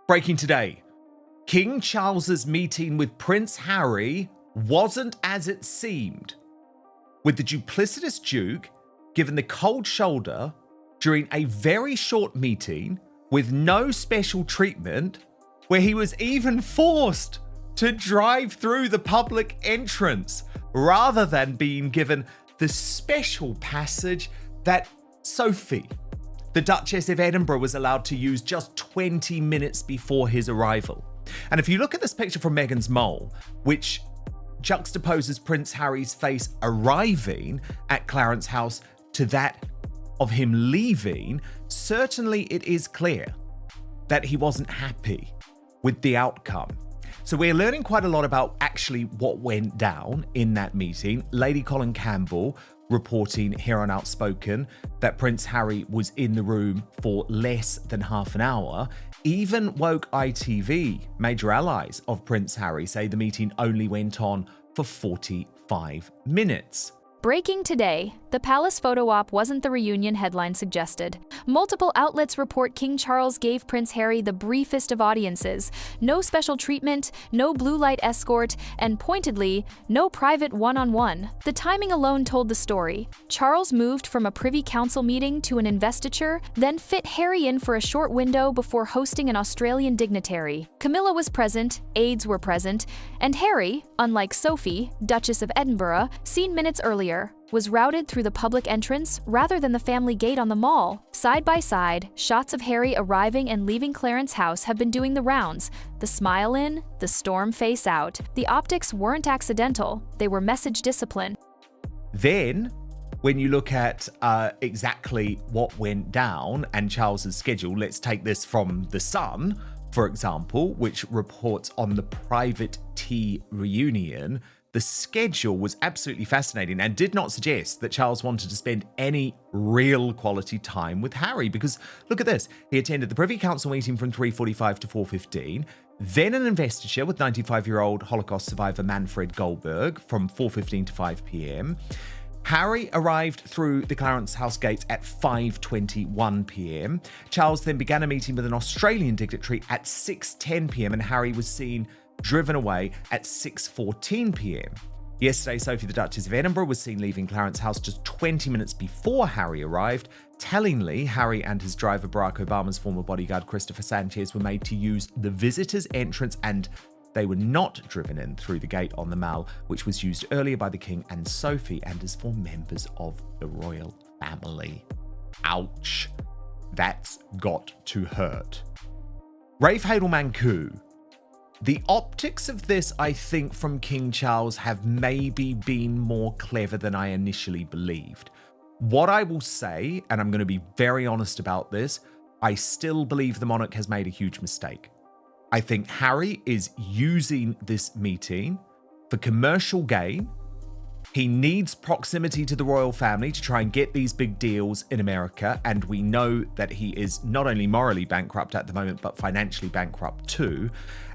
Breaking today. King Charles's meeting with Prince Harry wasn't as it seemed, with the duplicitous Duke given the cold shoulder during a very short meeting with no special treatment, where he was even forced to drive through the public entrance rather than being given the special passage that Sophie, the Duchess of Edinburgh, was allowed to use just 20 minutes before his arrival. And if you look at this picture from Meghan's mole, which juxtaposes Prince Harry's face arriving at Clarence House to that of him leaving, certainly it is clear that he wasn't happy with the outcome. So we're learning quite a lot about actually what went down in that meeting. Lady Colin Campbell reporting here on Outspoken that Prince Harry was in the room for less than half an hour. Even Woke ITV, major allies of Prince Harry, say the meeting only went on for 45 minutes. Breaking today, the palace photo op wasn't the reunion headline suggested. Multiple outlets report King Charles gave Prince Harry the briefest of audiences, no special treatment, no blue light escort, and pointedly, no private one-on-one. The timing alone told the story. Charles moved from a Privy Council meeting to an investiture, then fit Harry in for a short window before hosting an Australian dignitary. Camilla was present, aides were present, and Harry, unlike Sophie, Duchess of Edinburgh, seen minutes earlier, was routed through the public entrance rather than the family gate on the Mall. Side by side, shots of Harry arriving and leaving Clarence House have been doing the rounds. The smile in, the storm face out. The optics weren't accidental, they were message discipline. Then, when you look at exactly what went down and Charles's schedule, let's take this from The Sun, for example, which reports on the private tea reunion. The schedule was absolutely fascinating and did not suggest that Charles wanted to spend any real quality time with Harry, because look at this. He attended the Privy Council meeting from 3:45 to 4:15, then an investiture with 95-year-old Holocaust survivor Manfred Goldberg from 4:15 to 5 p.m. Harry arrived through the Clarence House gates at 5:21 p.m. Charles then began a meeting with an Australian dignitary at 6:10 p.m. and Harry was seen driven away at 6:14 p.m. Yesterday, Sophie, the Duchess of Edinburgh, was seen leaving Clarence House just 20 minutes before Harry arrived. Tellingly, Harry and his driver, Barack Obama's former bodyguard, Christopher Sanchez, were made to use the visitors' entrance, and they were not driven in through the gate on the Mall, which was used earlier by the King and Sophie and as for members of the royal family. Ouch. That's got to hurt. Rafe Hadelman-Koo. The optics of this, I think, from King Charles have maybe been more clever than I initially believed. What I will say, and I'm going to be very honest about this, I still believe the monarch has made a huge mistake. I think Harry is using this meeting for commercial gain. He needs proximity to the royal family to try and get these big deals in America, and we know that he is not only morally bankrupt at the moment, but financially bankrupt too.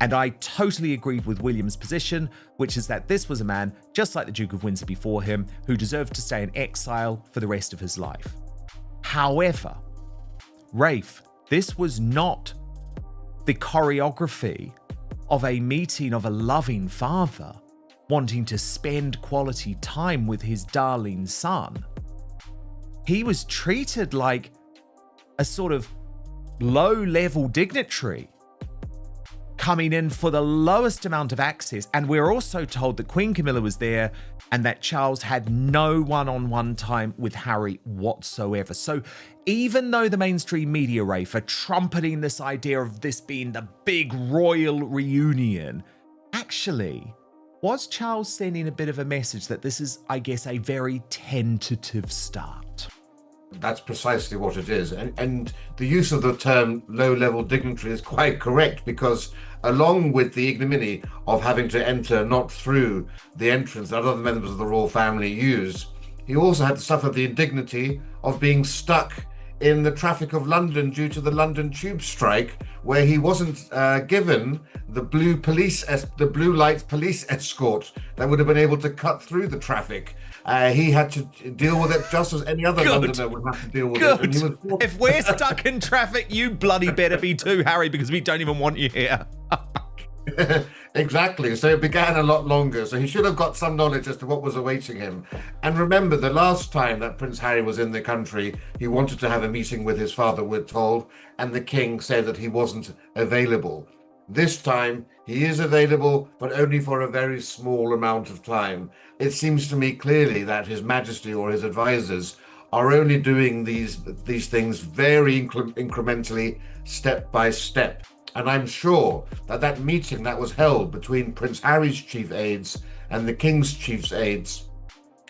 And I totally agreed with William's position, which is that this was a man, just like the Duke of Windsor before him, who deserved to stay in exile for the rest of his life. However, Rafe, this was not the choreography of a meeting of a loving father wanting to spend quality time with his darling son. He was treated like a sort of low-level dignitary coming in for the lowest amount of access. And we're also told that Queen Camilla was there and that Charles had no one-on-one time with Harry whatsoever. So even though the mainstream media, Rafe, are trumpeting this idea of this being the big royal reunion, actually, was Charles sending a bit of a message that this is, I guess, a very tentative start? That's precisely what it is. And the use of the term low-level dignitary is quite correct, because along with the ignominy of having to enter not through the entrance that other members of the royal family use, he also had to suffer the indignity of being stuck in the traffic of London due to the London tube strike, where he wasn't given the blue light police escort that would have been able to cut through the traffic. He had to deal with it just as any other Good. Londoner would have to deal with it. And he was If we're stuck in traffic, you bloody better be too, Harry, because we don't even want you here. Exactly. So it began a lot longer. So he should have got some knowledge as to what was awaiting him. And remember, the last time that Prince Harry was in the country, he wanted to have a meeting with his father, we're told, and the king said that he wasn't available. This time, he is available, but only for a very small amount of time. It seems to me clearly that His Majesty or his advisors are only doing these things very incrementally, step by step. And I'm sure that that meeting that was held between Prince Harry's chief aides and the King's chief aides,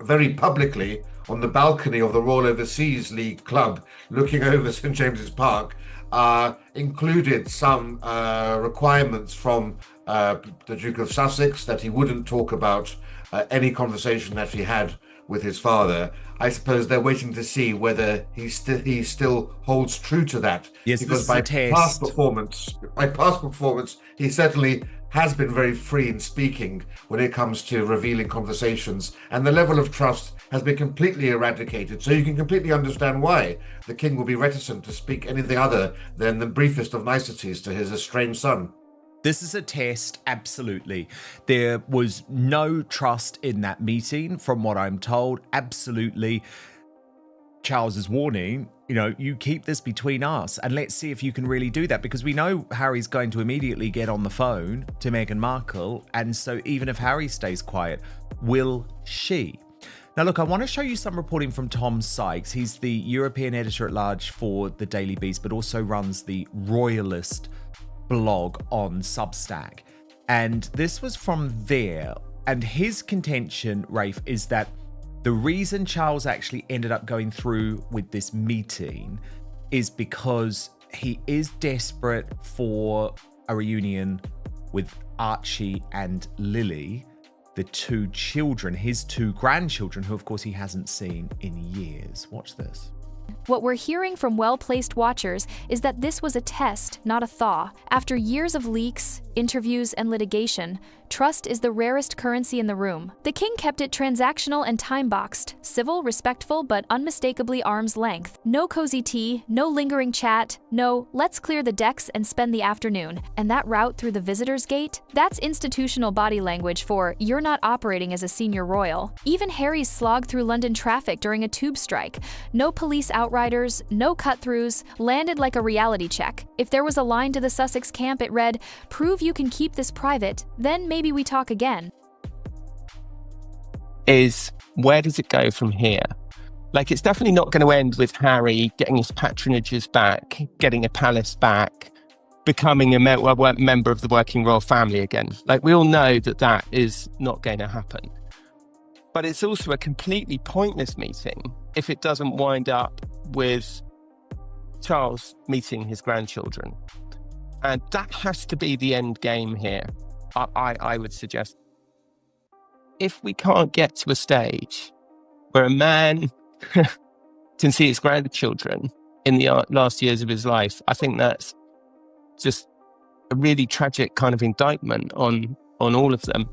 very publicly on the balcony of the Royal Overseas League Club, looking over St James's Park, included some requirements from the Duke of Sussex that he wouldn't talk about any conversation that he had with his father. I suppose they're waiting to see whether he still holds true to that. Yes, because by past performance, he certainly has been very free in speaking when it comes to revealing conversations, and the level of trust has been completely eradicated. So you can completely understand why the king will be reticent to speak anything other than the briefest of niceties to his estranged son. This is a test, absolutely. There was no trust in that meeting, from what I'm told. Absolutely. Charles's warning, you keep this between us and let's see if you can really do that, because we know Harry's going to immediately get on the phone to Meghan Markle. And so even if Harry stays quiet, will she? Now, look, I want to show you some reporting from Tom Sykes. He's the European editor-at-large for the Daily Beast, but also runs the Royalist blog on Substack. And this was from there. And his contention, Rafe, is that the reason Charles actually ended up going through with this meeting is because he is desperate for a reunion with Archie and Lily, the two children, his two grandchildren, who of course he hasn't seen in years. Watch this. What we're hearing from well-placed watchers is that this was a test, not a thaw. After years of leaks, interviews, and litigation, trust is the rarest currency in the room. The king kept it transactional and time-boxed, civil, respectful, but unmistakably arm's length. No cozy tea, no lingering chat, no, let's clear the decks and spend the afternoon. And that route through the visitor's gate? That's institutional body language for, you're not operating as a senior royal. Even Harry's slog through London traffic during a tube strike. No police outriders, no cut-throughs, landed like a reality check. If there was a line to the Sussex camp, it read, "Prove you can keep this private, then maybe we talk again." Is where does it go from here? Like, it's definitely not going to end with Harry getting his patronages back, getting a palace back, becoming a member of the working royal family again. Like, we all know that is not going to happen. But it's also a completely pointless meeting if it doesn't wind up with Charles meeting his grandchildren. And that has to be the end game here, I would suggest. If we can't get to a stage where a man can see his grandchildren in the last years of his life, I think that's just a really tragic kind of indictment on all of them.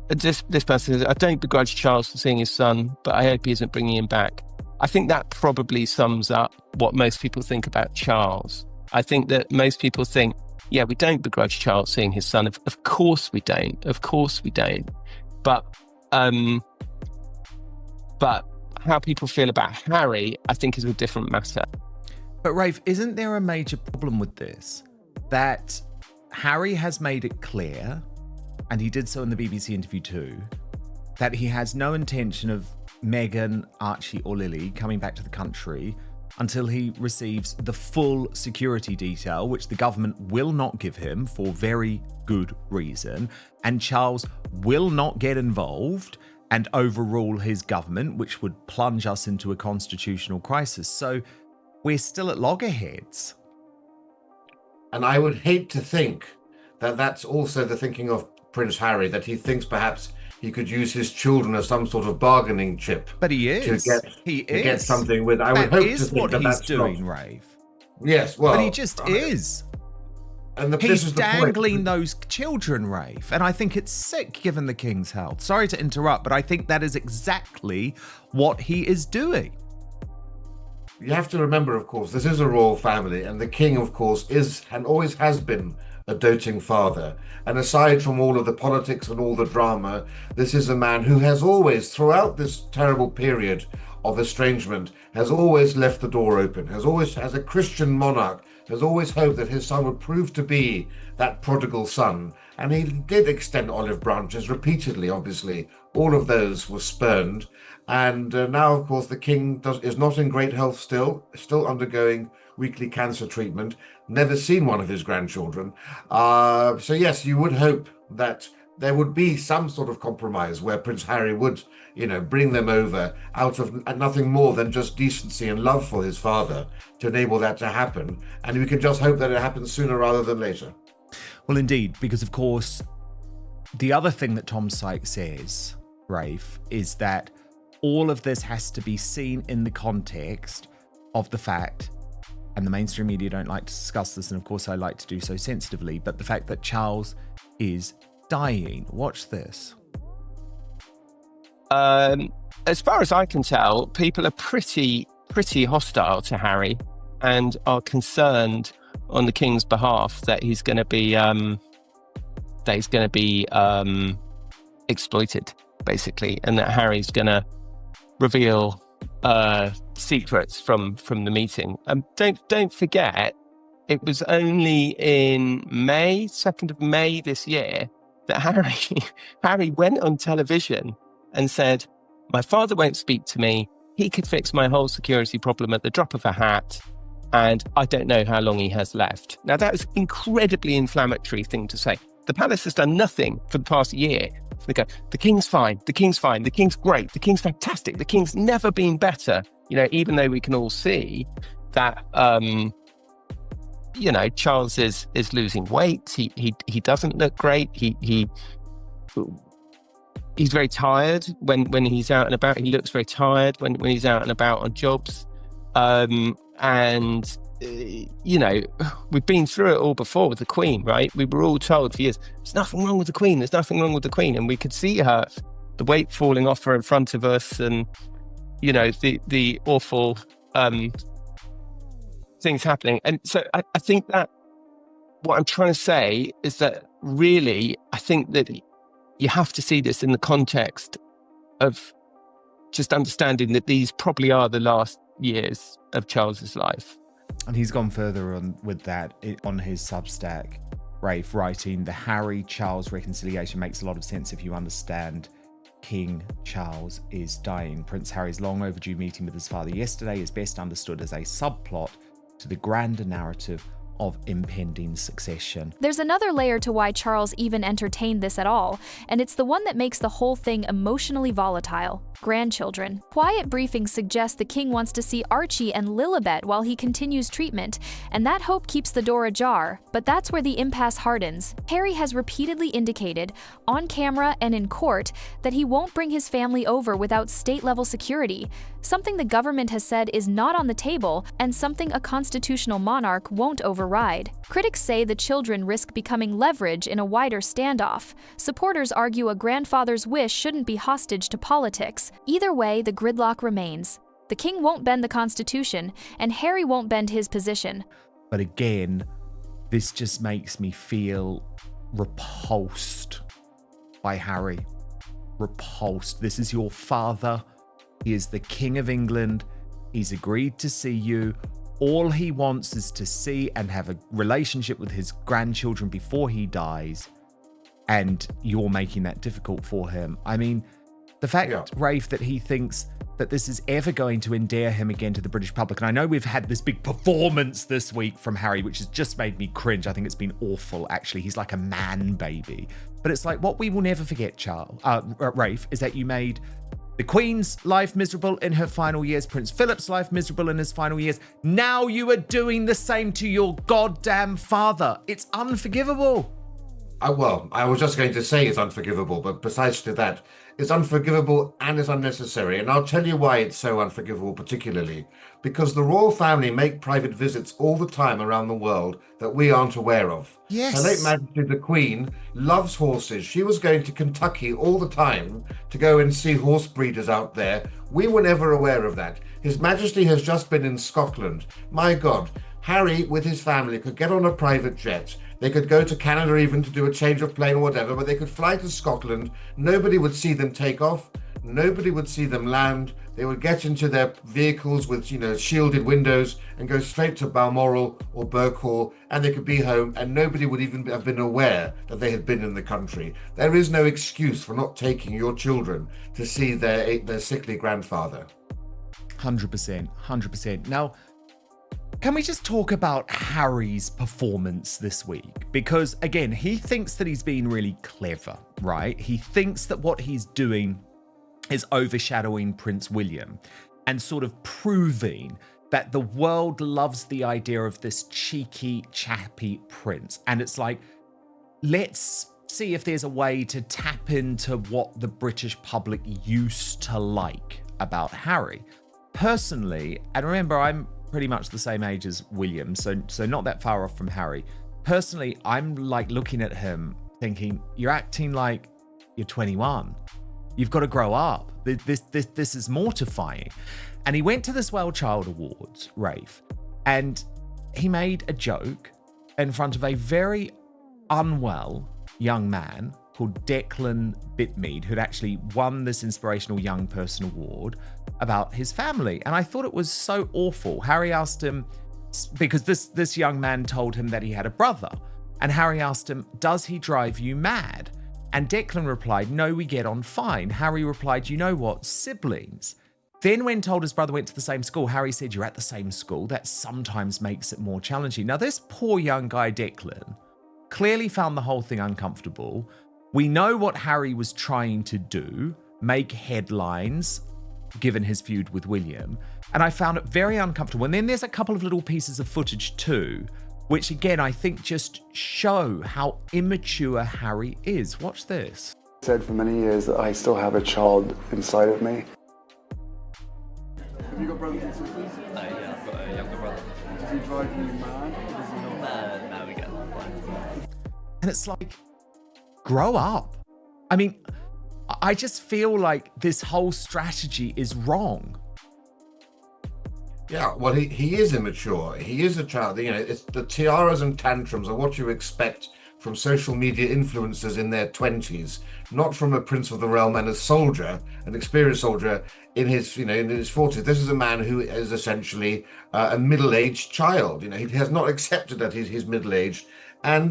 This person says, I don't begrudge Charles for seeing his son, but I hope he isn't bringing him back. I think that probably sums up what most people think about Charles. I think that most people think, yeah, we don't begrudge Charles seeing his son. Of course we don't. Of course we don't. But how people feel about Harry, I think, is a different matter. But Rafe, isn't there a major problem with this? That Harry has made it clear, and he did so in the BBC interview too, that he has no intention of Meghan, Archie or Lily coming back to the country until he receives the full security detail, which the government will not give him for very good reason. And Charles will not get involved and overrule his government, which would plunge us into a constitutional crisis. So we're still at loggerheads. And I would hate to think that that's also the thinking of Prince Harry, that he thinks perhaps he could use his children as some sort of bargaining chip. But he is. To get something with. I would hope to think what that he's that's doing, not. Rafe. Yes, well. But he just is. He's this is the dangling point. those children, Rafe, and I think it's sick given the king's health. Sorry to interrupt, but I think that is exactly what he is doing. You have to remember, of course, this is a royal family, and the king, of course, is and always has been a doting father. And aside from all of the politics and all the drama, this is a man who has always, throughout this terrible period of estrangement, has always left the door open, has always, as a Christian monarch, has always hoped that his son would prove to be that prodigal son. And he did extend olive branches repeatedly, obviously. All of those were spurned. And now, of course, the king is not in great health still undergoing weekly cancer treatment, never seen one of his grandchildren. So yes, you would hope that there would be some sort of compromise where Prince Harry would, bring them over out of nothing more than just decency and love for his father to enable that to happen. And we can just hope that it happens sooner rather than later. Well, indeed, because of course, the other thing that Tom Sykes says, Rafe, is that all of this has to be seen in the context of the fact, and the mainstream media don't like to discuss this, and of course I like to do so sensitively, but the fact that Charles is dying. Watch this. As far as I can tell, people are pretty hostile to Harry and are concerned on the king's behalf that he's going to be exploited, basically, and that Harry's going to reveal secrets from the meeting. Don't forget, it was only in May, 2nd of May this year, that Harry went on television and said, "My father won't speak to me. He could fix my whole security problem at the drop of a hat, and I don't know how long he has left." Now, that was an incredibly inflammatory thing to say. The palace has done nothing for the past year. They go, the king's fine, the king's fine, the king's great, the king's fantastic, the king's never been better. Even though we can all see that, Charles is losing weight. He doesn't look great. He's very tired when he's out and about. He looks very tired when he's out and about on jobs. We've been through it all before with the Queen, right? We were all told for years, there's nothing wrong with the Queen. There's nothing wrong with the Queen. And we could see the weight falling off her in front of us, and, the awful things happening. And so I think that what I'm trying to say is that really, I think that you have to see this in the context of just understanding that these probably are the last years of Charles's life. And he's gone further on with that on his Substack, Rafe, writing, "The Harry-Charles reconciliation makes a lot of sense if you understand King Charles is dying. Prince Harry's long overdue meeting with his father yesterday is best understood as a subplot to the grander narrative of impending succession." There's another layer to why Charles even entertained this at all, and it's the one that makes the whole thing emotionally volatile. Grandchildren. Quiet briefings suggest the king wants to see Archie and Lilibet while he continues treatment, and that hope keeps the door ajar, but that's where the impasse hardens. Harry has repeatedly indicated, on camera and in court, that he won't bring his family over without state-level security, something the government has said is not on the table and something a constitutional monarch won't override. Critics say the children risk becoming leverage in a wider standoff. Supporters argue a grandfather's wish shouldn't be hostage to politics. Either way, the gridlock remains. The king won't bend the Constitution, and Harry won't bend his position. But again, this just makes me feel repulsed by Harry. Repulsed. This is your father. He is the King of England. He's agreed to see you. All he wants is to see and have a relationship with his grandchildren before he dies. And you're making that difficult for him. I mean, the fact, Rafe, that he thinks that this is ever going to endear him again to the British public. And I know we've had this big performance this week from Harry, which has just made me cringe. I think it's been awful, actually. He's like a man baby. But it's like, what we will never forget, Rafe, is that you made the Queen's life miserable in her final years, Prince Philip's life miserable in his final years. Now you are doing the same to your goddamn father. It's unforgivable. I was just going to say it's unforgivable, but precisely that. It's unforgivable and it's unnecessary. And I'll tell you why it's so unforgivable, particularly because the royal family make private visits all the time around the world that we aren't aware of. Her late Yes. Majesty the Queen loves horses. She was going to Kentucky all the time to go and see horse breeders out there. We were never aware of that. His Majesty has just been in Scotland. My God, Harry with his family could get on a private jet. They could go to Canada even to do a change of plane or whatever, but they could fly to Scotland. Nobody would see them take off. Nobody would see them land. They would get into their vehicles with, shielded windows and go straight to Balmoral or Birkhall, and they could be home, and nobody would even have been aware that they had been in the country. There is no excuse for not taking your children to see their sickly grandfather. 100%. 100%. Now, can we just talk about Harry's performance this week? Because again, he thinks that he's being really clever, right? He thinks that what he's doing is overshadowing Prince William and sort of proving that the world loves the idea of this cheeky, chappy prince. And it's like, let's see if there's a way to tap into what the British public used to like about Harry. Personally, and remember, I'm pretty much the same age as William, so not that far off from Harry. Personally, I'm like looking at him thinking, you're acting like you're 21. You've got to grow up. This is mortifying. And he went to this WellChild Awards, Rafe, and he made a joke in front of a very unwell young man called Declan Bitmead, who'd actually won this Inspirational Young Person Award, about his family. And I thought it was so awful. Harry asked him, because this young man told him that he had a brother, and Harry asked him, does he drive you mad? And Declan replied, no, we get on fine. Harry replied, you know what, siblings. Then when told his brother went to the same school, Harry said, you're at the same school. That sometimes makes it more challenging. Now, this poor young guy, Declan, clearly found the whole thing uncomfortable. We know what Harry was trying to do, make headlines, given his feud with William. And I found it very uncomfortable. And then there's a couple of little pieces of footage too, which again, I think just show how immature Harry is. Watch this. I said for many years that I still have a child inside of me. Have you got brothers and sisters? Yeah, I've got a younger brother. Does he drive you mad? Or does he not? No, we get on fine. And it's like, grow up. I mean, I just feel like this whole strategy is wrong. Yeah, well, he is immature. He is a child. It's the tiaras and tantrums are what you expect from social media influencers in their 20s, not from a prince of the realm and a soldier, an experienced soldier in his, in his 40s. This is a man who is essentially a middle-aged child. He has not accepted that he's middle-aged. And,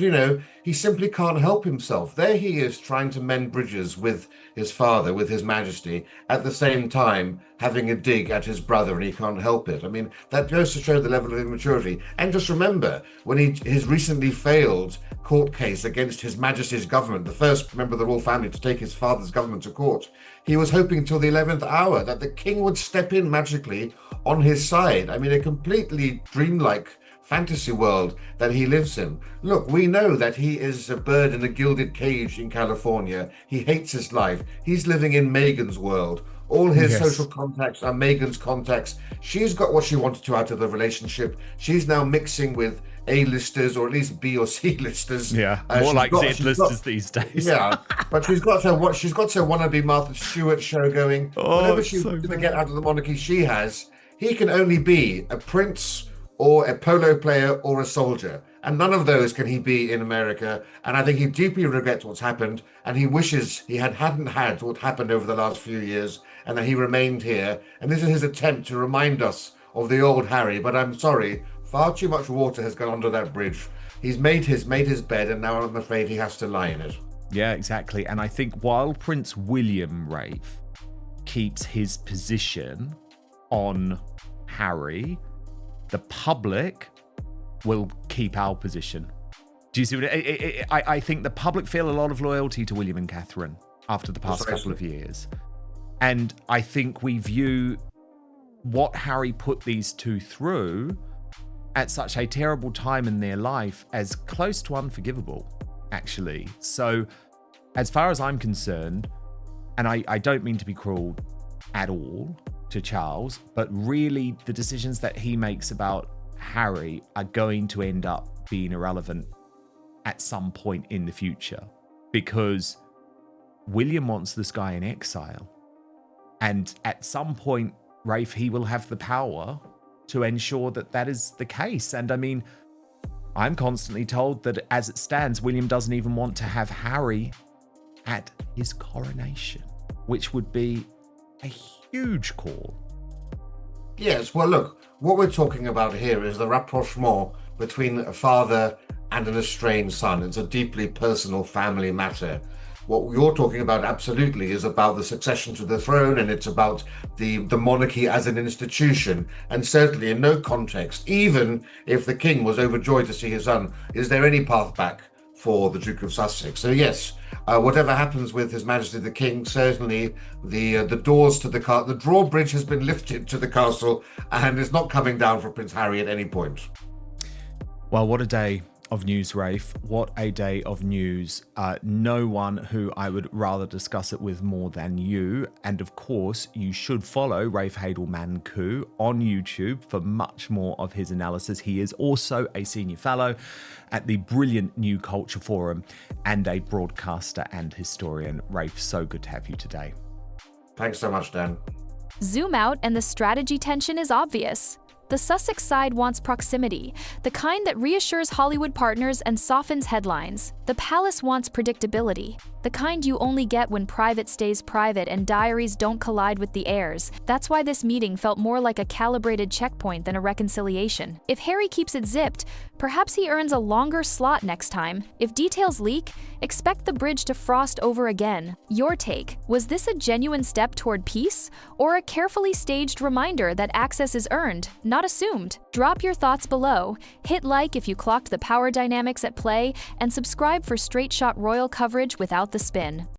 he simply can't help himself. There he is trying to mend bridges with his father, with his majesty, at the same time having a dig at his brother, and he can't help it. I mean, that goes to show the level of immaturity. And just remember, when his recently failed court case against his majesty's government, the first member of the royal family to take his father's government to court, he was hoping till the 11th hour that the king would step in magically on his side. I mean, a completely dreamlike fantasy world that he lives in. Look, we know that he is a bird in a gilded cage in California. He hates his life. He's living in Meghan's world. All his social contacts are Meghan's contacts. She's got what she wanted to out of the relationship. She's now mixing with A-listers, or at least B or C listers. Yeah, more like Z-listers these days. Yeah, but she's got her wannabe Martha Stewart show going. Whatever she's going to get out of the monarchy she has, he can only be a prince or a polo player or a soldier. And none of those can he be in America. And I think he deeply regrets what's happened. And he wishes he hadn't had what happened over the last few years and that he remained here. And this is his attempt to remind us of the old Harry. But I'm sorry, far too much water has gone under that bridge. He's made his bed, and now I'm afraid he has to lie in it. Yeah, exactly. And I think while Prince William, Rafe, keeps his position on Harry, the public will keep our position. Do you see what I think the public feel a lot of loyalty to William and Catherine after the past couple of years. And I think we view what Harry put these two through at such a terrible time in their life as close to unforgivable. actually. So, as far as I'm concerned, and I don't mean to be cruel at all to Charles, but really the decisions that he makes about Harry are going to end up being irrelevant at some point in the future, because William wants this guy in exile. And at some point, Rafe, he will have the power to ensure that that is the case. And I mean, I'm constantly told that as it stands, William doesn't even want to have Harry at his coronation, which would be a huge call. Yes, well, look, what we're talking about here is the rapprochement between a father and an estranged son. It's a deeply personal family matter. What you're talking about absolutely is about the succession to the throne, and it's about the monarchy as an institution. And certainly in no context, even if the king was overjoyed to see his son, is there any path back for the Duke of Sussex? So yes, whatever happens with His Majesty the King, certainly the doors to the drawbridge has been lifted to the castle, and it's not coming down for Prince Harry at any point. Well, what a day of news, Rafe. What a day of news. No one who I would rather discuss it with more than you. And of course, you should follow Rafe Hadelman-Koo on YouTube for much more of his analysis. He is also a senior fellow at the brilliant New Culture Forum and a broadcaster and historian. Rafe, so good to have you today. Thanks so much, Dan. Zoom out and the strategy tension is obvious. The Sussex side wants proximity, the kind that reassures Hollywood partners and softens headlines. The palace wants predictability, the kind you only get when private stays private and diaries don't collide with the heirs. That's why this meeting felt more like a calibrated checkpoint than a reconciliation. If Harry keeps it zipped, perhaps he earns a longer slot next time. If details leak, expect the bridge to frost over again. Your take, was this a genuine step toward peace, or a carefully staged reminder that access is earned, not assumed? Drop your thoughts below, hit like if you clocked the power dynamics at play, and subscribe for straight-shot royal coverage without the spin.